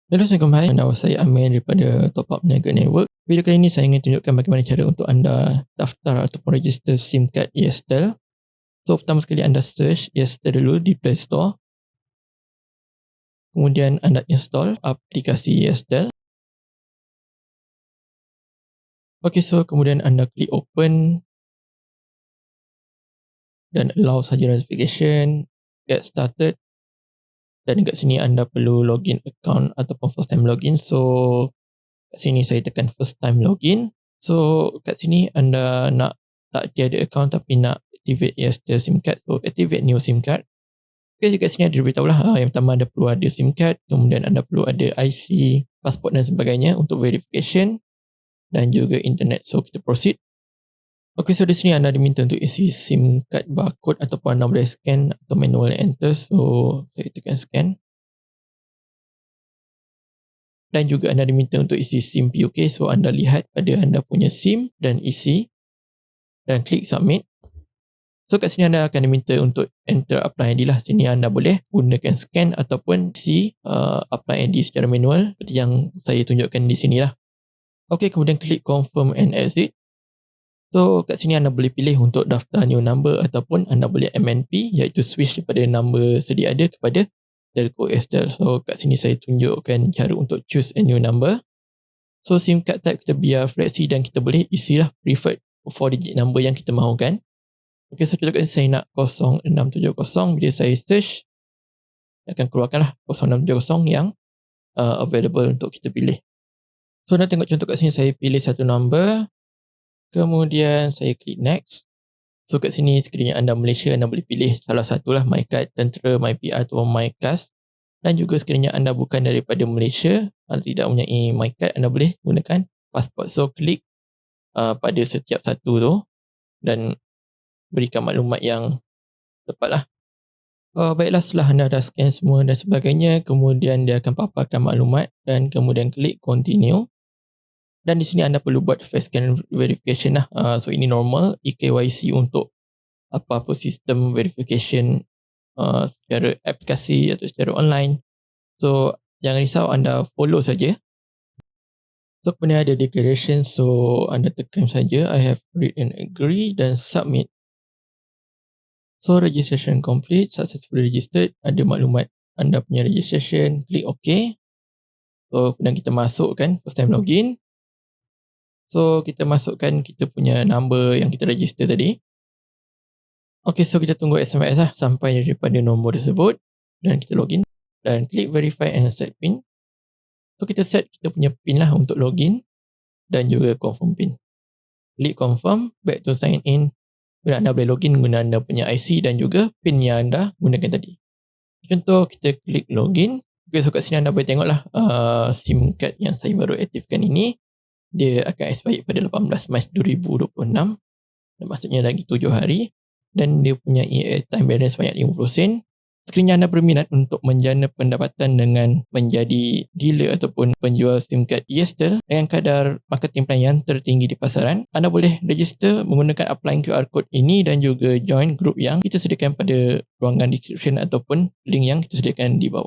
Halo, Assalamualaikum. Hai, nama saya Amir daripada Top Up Niaga Network. Video kali ini saya ingin tunjukkan bagaimana cara untuk anda daftar ataupun register SIM card Yestel. So, pertama sekali anda search Yestel dulu di Play Store. Kemudian anda install aplikasi Yestel. Okay, so kemudian anda klik open dan allow saja notification, get started. Dan kat sini anda perlu login account ataupun first time login. So, kat sini saya tekan first time login. So, kat sini anda nak tak tiada account tapi nak activate Yestel SIM card. So, activate new SIM card. Okay, kat sini ada beritahu lah. Yang pertama anda perlu ada SIM card. Kemudian anda perlu ada IC, pasport dan sebagainya untuk verification. Dan juga internet. So, kita proceed. Okay, so di sini anda diminta untuk isi SIM card barcode ataupun anda boleh scan atau manual enter. So, saya tekan scan. Dan juga anda diminta untuk isi SIM PUK. So, anda lihat pada anda punya SIM dan isi. Dan klik submit. So, kat sini anda akan diminta untuk enter apply ID lah. Sini anda boleh gunakan scan ataupun isi apply ID secara manual. Seperti yang saya tunjukkan di sini lah. Okay, kemudian klik confirm and exit. So, kat sini anda boleh pilih untuk daftar new number ataupun anda boleh MNP, iaitu switch daripada number sedia ada kepada telco Yestel. So, kat sini saya tunjukkan cara untuk choose a new number. So, SIM card type kita biar flexi dan kita boleh isilah preferred 4 digit number yang kita mahukan. Okay, so contoh kat sini saya nak 0670. Bila saya search, akan keluarkanlah 0670 yang available untuk kita pilih. So, anda tengok contoh kat sini saya pilih satu number. Kemudian saya klik next. So, kat sini sekiranya anda Malaysia, anda boleh pilih salah satulah MyCard, Tentera, MyPR atau MyCast. Dan juga sekiranya anda bukan daripada Malaysia, anda tidak mempunyai MyCard, anda boleh gunakan pasport. So, klik pada setiap satu tu dan berikan maklumat yang tepat lah. Baiklah, setelah anda dah scan semua dan sebagainya, kemudian dia akan paparkan maklumat dan kemudian klik continue. Dan di sini anda perlu buat face scan verification lah. So, ini normal eKYC untuk apa-apa sistem verification secara aplikasi atau secara online. So, jangan risau, anda follow saja. So, kemudian ada declaration. So, anda tekan saja I have read and agree dan submit. So, registration complete, successfully registered. Ada maklumat anda punya registration. Klik OK. So, kemudian kita masukkan first time login. So, kita masukkan kita punya number yang kita register tadi. Okay, so kita tunggu SMS lah sampai daripada nombor tersebut. Dan kita login. Dan klik verify and set PIN. So, kita set kita punya PIN lah untuk login. Dan juga confirm PIN. Klik confirm, back to sign in. Bila anda boleh login guna anda punya IC dan juga PIN yang anda gunakan tadi. Contoh, kita klik login. Okay, so kat sini anda boleh tengok lah SIM card yang saya baru aktifkan ini. Dia akan expired pada 18 Mac 2026. Dan maksudnya lagi 7 hari. Dan dia punya airtime balance banyak 50 sen. Sekiranya anda berminat untuk menjana pendapatan dengan menjadi dealer ataupun penjual SIM card Yestel dengan kadar marketing plan yang tertinggi di pasaran, anda boleh register menggunakan upline QR code ini dan juga join grup yang kita sediakan pada ruangan description ataupun link yang kita sediakan di bawah.